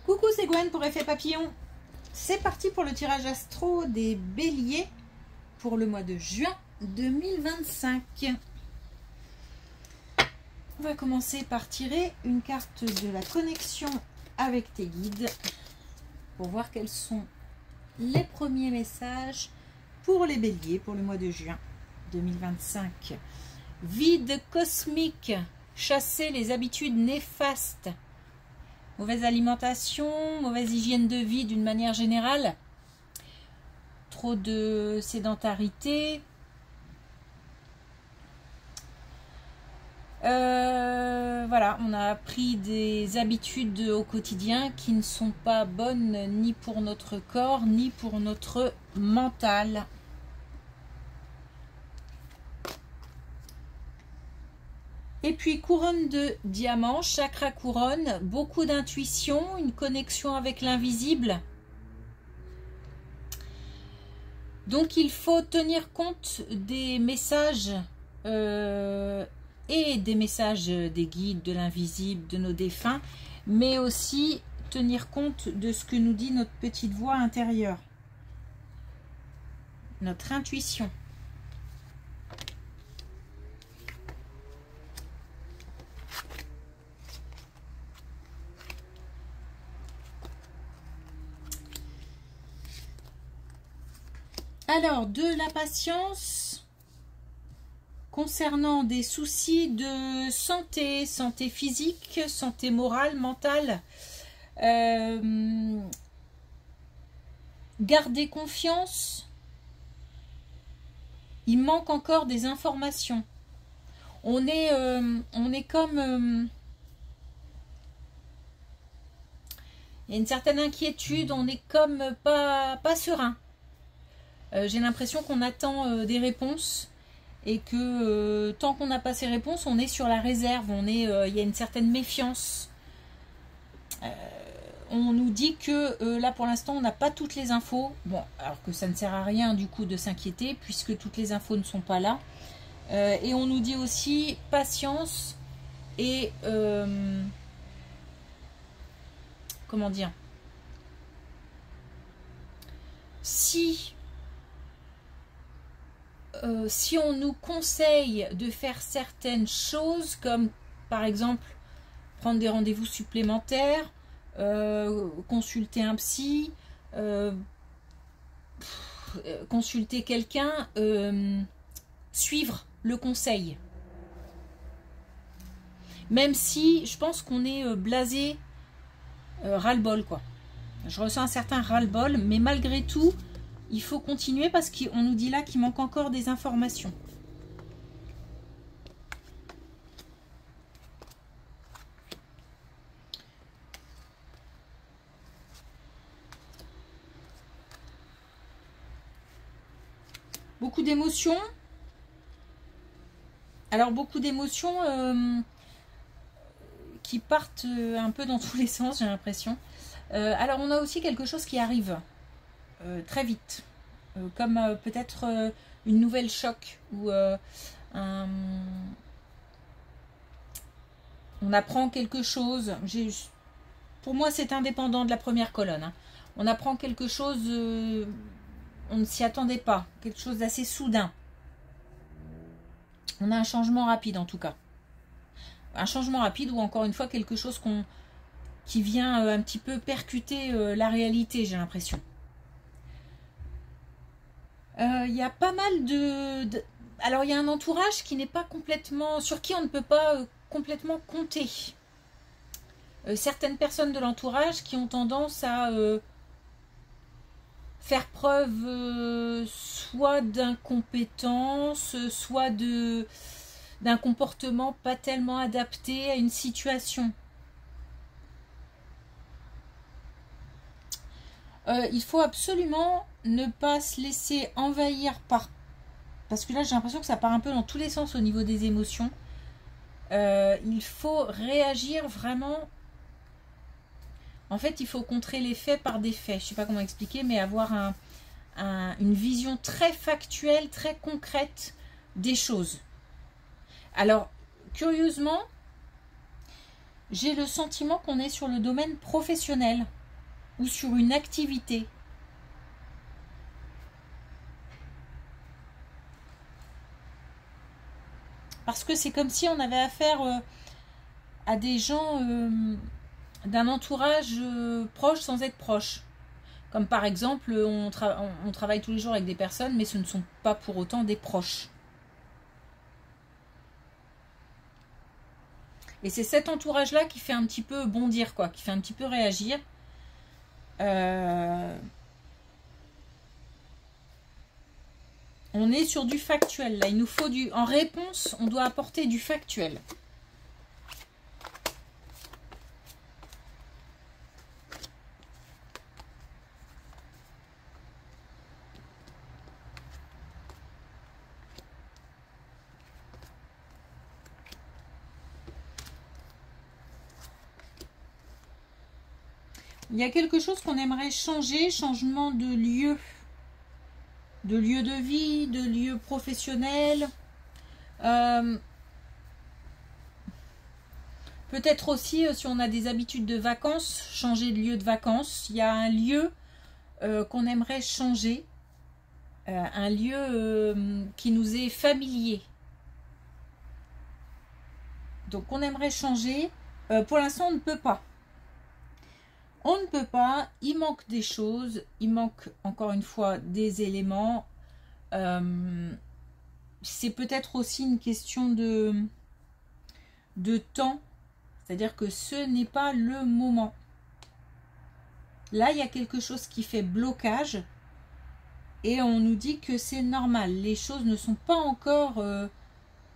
Coucou, c'est Gwen pour Effet Papillon. C'est parti pour le tirage astro des béliers pour le mois de juin 2025. On va commencer par tirer une carte de la connexion avec tes guides pour voir quels sont les premiers messages pour les béliers pour le mois de juin 2025. Vide cosmique, chasser les habitudes néfastes. Mauvaise alimentation, mauvaise hygiène de vie d'une manière générale, trop de sédentarité, voilà, on a pris des habitudes au quotidien qui ne sont pas bonnes ni pour notre corps ni pour notre mental. Et puis couronne de diamants, chakra couronne, beaucoup d'intuition, une connexion avec l'invisible. Donc il faut tenir compte des messages et des messages des guides, de l'invisible, de nos défunts, mais aussi tenir compte de ce que nous dit notre petite voix intérieure, notre intuition. Alors, de la patience concernant des soucis de santé, santé physique, santé morale, mentale. Gardez confiance. Il manque encore des informations. On est comme... il y a une certaine inquiétude, on est comme pas serein. J'ai l'impression qu'on attend des réponses et que tant qu'on n'a pas ces réponses, on est sur la réserve, il y a une certaine méfiance. On nous dit que là pour l'instant on n'a pas toutes les infos, bon, alors que ça ne sert à rien du coup de s'inquiéter puisque toutes les infos ne sont pas là. Et on nous dit aussi patience et comment dire, si on nous conseille de faire certaines choses, comme par exemple prendre des rendez-vous supplémentaires, consulter un psy, consulter quelqu'un, suivre le conseil. Même si je pense qu'on est blasé, ras-le-bol quoi. Je ressens un certain ras-le-bol, mais malgré tout, il faut continuer parce qu'on nous dit là qu'il manque encore des informations. Beaucoup d'émotions. Alors beaucoup d'émotions qui partent un peu dans tous les sens, j'ai l'impression. Alors on a aussi quelque chose qui arrive très vite, comme peut-être une nouvelle choc ou on apprend quelque chose. Pour moi c'est indépendant de la première colonne, hein. On apprend quelque chose, on ne s'y attendait pas, quelque chose d'assez soudain. On a un changement rapide en tout cas, un changement rapide ou encore une fois quelque chose qui vient un petit peu percuter la réalité, j'ai l'impression. Il y a pas mal alors il y a un entourage qui n'est pas complètement, sur qui on ne peut pas complètement compter. Certaines personnes de l'entourage qui ont tendance à faire preuve soit d'incompétence, soit d'un comportement pas tellement adapté à une situation. Il faut absolument ne pas se laisser envahir parce que là j'ai l'impression que ça part un peu dans tous les sens au niveau des émotions. Il faut réagir vraiment. En fait il faut contrer les faits par des faits. Je ne sais pas comment expliquer, mais avoir une vision très factuelle, très concrète des choses. Alors curieusement, j'ai le sentiment qu'on est sur le domaine professionnel ou sur une activité. Parce que c'est comme si on avait affaire à des gens d'un entourage proche sans être proche. Comme par exemple, on travaille tous les jours avec des personnes, mais ce ne sont pas pour autant des proches. Et c'est cet entourage-là qui fait un petit peu bondir, quoi, qui fait un petit peu réagir. On est sur du factuel, là. Il nous faut du... En réponse, on doit apporter du factuel. Il y a quelque chose qu'on aimerait changer, changement de lieu de vie, de lieu professionnel. Peut-être aussi, si on a des habitudes de vacances, changer de lieu de vacances. Il y a un lieu qu'on aimerait changer, un lieu qui nous est familier. Donc on aimerait changer. Pour l'instant, on ne peut pas. On ne peut pas, il manque des choses, il manque encore une fois des éléments. C'est peut-être aussi une question de temps, c'est-à-dire que ce n'est pas le moment. Là, il y a quelque chose qui fait blocage et on nous dit que c'est normal. Les choses ne sont pas encore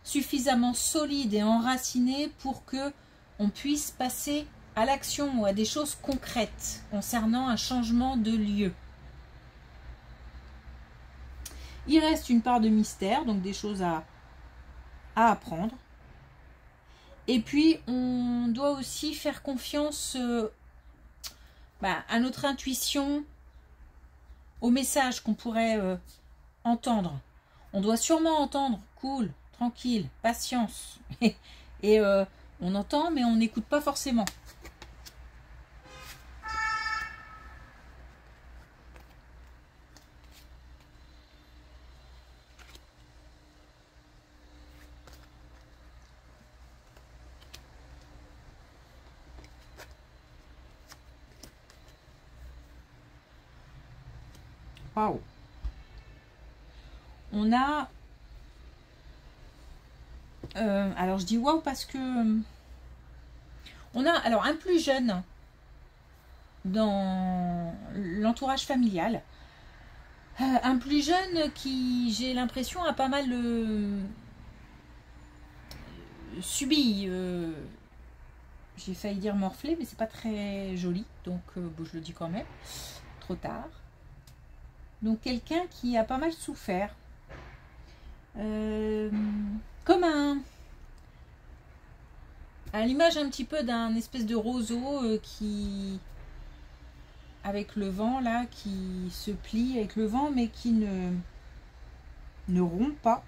suffisamment solides et enracinées pour que on puisse passer à l'action ou à des choses concrètes concernant un changement de lieu. Il reste une part de mystère, donc des choses à apprendre. Et puis, on doit aussi faire confiance à notre intuition, au message qu'on pourrait entendre. On doit sûrement entendre cool, tranquille, patience. Et on entend, mais on n'écoute pas forcément. Waouh. On a... alors je dis waouh parce que... on a alors un plus jeune dans l'entourage familial. Un plus jeune qui, j'ai l'impression, a pas mal subi... j'ai failli dire morflé, mais c'est pas très joli. Donc bon, je le dis quand même. Trop tard. Donc quelqu'un qui a pas mal souffert. Comme à l'image un petit peu d'un espèce de roseau qui, avec le vent là, qui se plie avec le vent, mais qui ne rompt pas.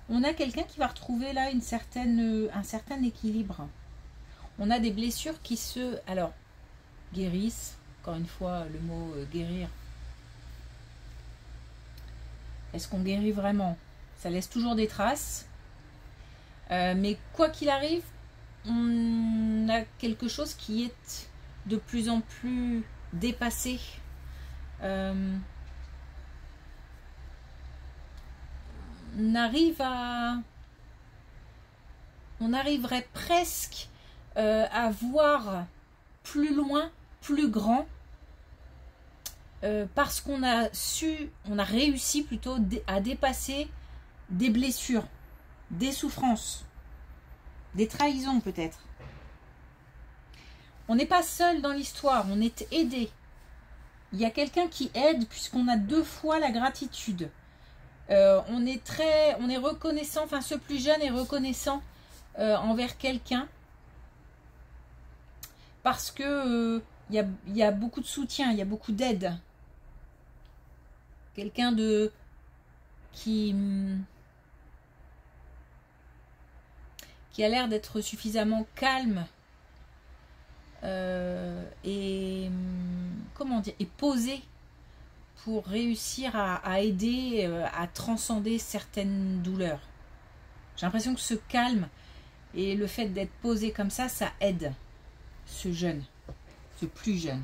On a quelqu'un qui va retrouver là un certain équilibre. On a des blessures qui guérissent. Encore une fois, le mot guérir. Est-ce qu'on guérit vraiment? Ça laisse toujours des traces. Mais quoi qu'il arrive, on a quelque chose qui est de plus en plus dépassé. On arriverait presque à voir plus loin, plus grand, parce qu'on a réussi plutôt à dépasser des blessures, des souffrances, des trahisons peut-être. On n'est pas seul dans l'histoire, on est aidé. Il y a quelqu'un qui aide puisqu'on a 2 fois la gratitude. On est reconnaissant, enfin ce plus jeune est reconnaissant envers quelqu'un parce que il y a beaucoup de soutien, il y a beaucoup d'aide. Quelqu'un qui qui a l'air d'être suffisamment calme et comment dire, et posé pour réussir à aider à transcender certaines douleurs. J'ai l'impression que ce calme et le fait d'être posé comme ça aide ce jeune, ce plus jeune.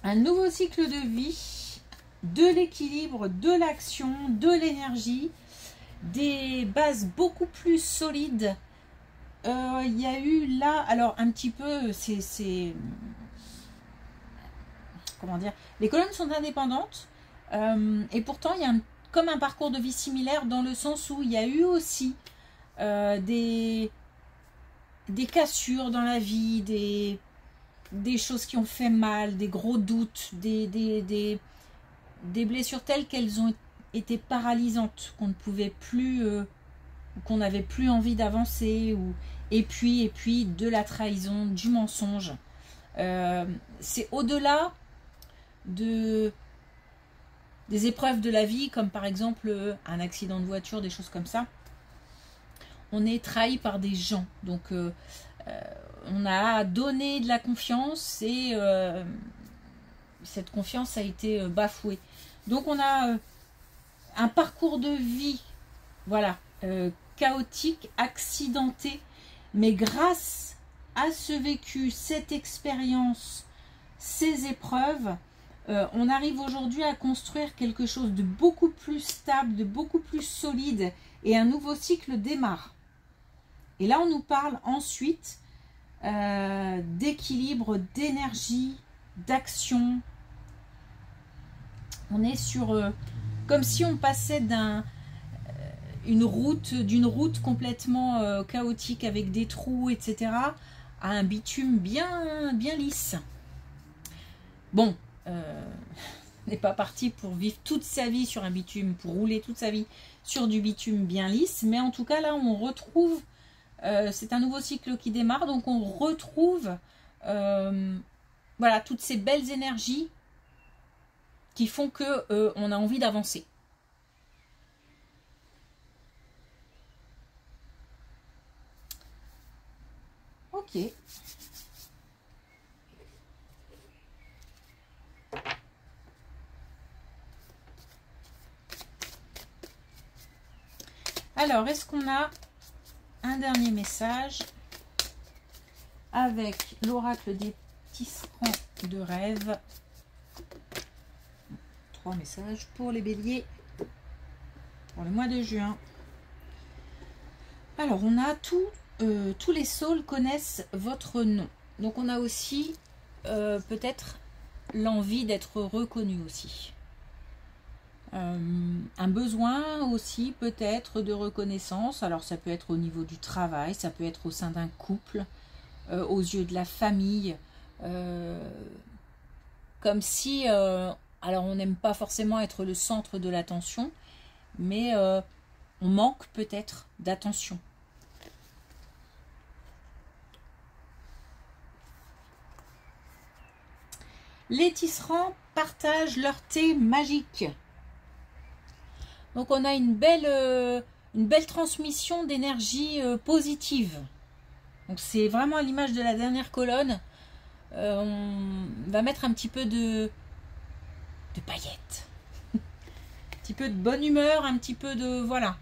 Un nouveau cycle de vie, de l'équilibre, de l'action, de l'énergie, des bases beaucoup plus solides. Il y a eu là, alors un petit peu, comment dire, les colonnes sont indépendantes et pourtant il y a comme un parcours de vie similaire dans le sens où il y a eu aussi des cassures dans la vie, des choses qui ont fait mal, des gros doutes, des blessures telles qu'elles ont été paralysantes, qu'on ne pouvait plus, qu'on n'avait plus envie d'avancer, et puis de la trahison, du mensonge. C'est au-delà des épreuves de la vie, comme par exemple un accident de voiture, des choses comme ça. On est trahi par des gens, donc on a donné de la confiance et cette confiance a été bafouée. Donc on a un parcours de vie, voilà, chaotique, accidenté, mais grâce à ce vécu, cette expérience, ces épreuves, on arrive aujourd'hui à construire quelque chose de beaucoup plus stable, de beaucoup plus solide, et un nouveau cycle démarre. Et là on nous parle ensuite d'équilibre, d'énergie, d'action. On est sur comme si on passait d'une route complètement chaotique avec des trous, etc., à un bitume bien lisse. Bon, on n'est pas parti pour vivre toute sa vie sur un bitume, pour rouler toute sa vie sur du bitume bien lisse, mais en tout cas là on retrouve, c'est un nouveau cycle qui démarre, donc on retrouve voilà, toutes ces belles énergies qui font que on a envie d'avancer. Ok. Alors, est-ce qu'on a un dernier message avec l'oracle des tisserands de rêve? 3 messages pour les béliers pour le mois de juin. Alors, on a tous les souls connaissent votre nom. Donc, on a aussi peut-être l'envie d'être reconnu aussi. Un besoin aussi peut-être de reconnaissance. Alors, ça peut être au niveau du travail, ça peut être au sein d'un couple, aux yeux de la famille. Comme si... alors, on n'aime pas forcément être le centre de l'attention, mais on manque peut-être d'attention. Les tisserands partagent leur thé magique. Donc, on a une belle transmission d'énergie positive. Donc, c'est vraiment à l'image de la dernière colonne. On va mettre un petit peu de paillettes. Un petit peu de bonne humeur, un petit peu de... Voilà.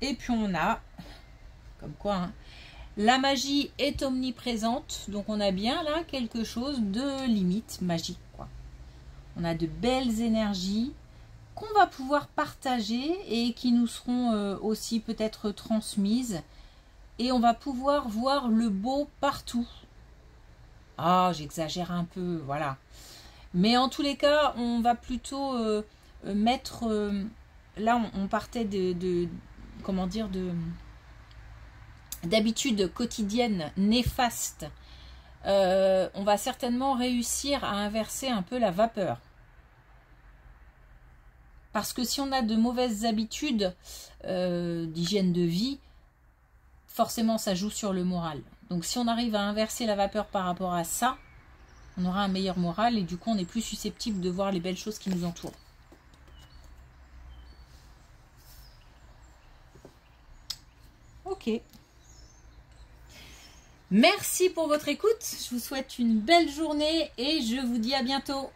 Et puis on a, comme quoi, hein, la magie est omniprésente. Donc on a bien là quelque chose de limite magique, quoi. On a de belles énergies qu'on va pouvoir partager et qui nous seront aussi peut-être transmises. Et on va pouvoir voir le beau partout. Ah, j'exagère un peu, voilà. Mais en tous les cas, on va plutôt mettre... là, on partait comment dire, d'habitudes quotidiennes néfastes. On va certainement réussir à inverser un peu la vapeur. Parce que si on a de mauvaises habitudes d'hygiène de vie, forcément ça joue sur le moral. Donc si on arrive à inverser la vapeur par rapport à ça, on aura un meilleur moral et du coup on est plus susceptible de voir les belles choses qui nous entourent. Ok. Merci pour votre écoute. Je vous souhaite une belle journée et je vous dis à bientôt.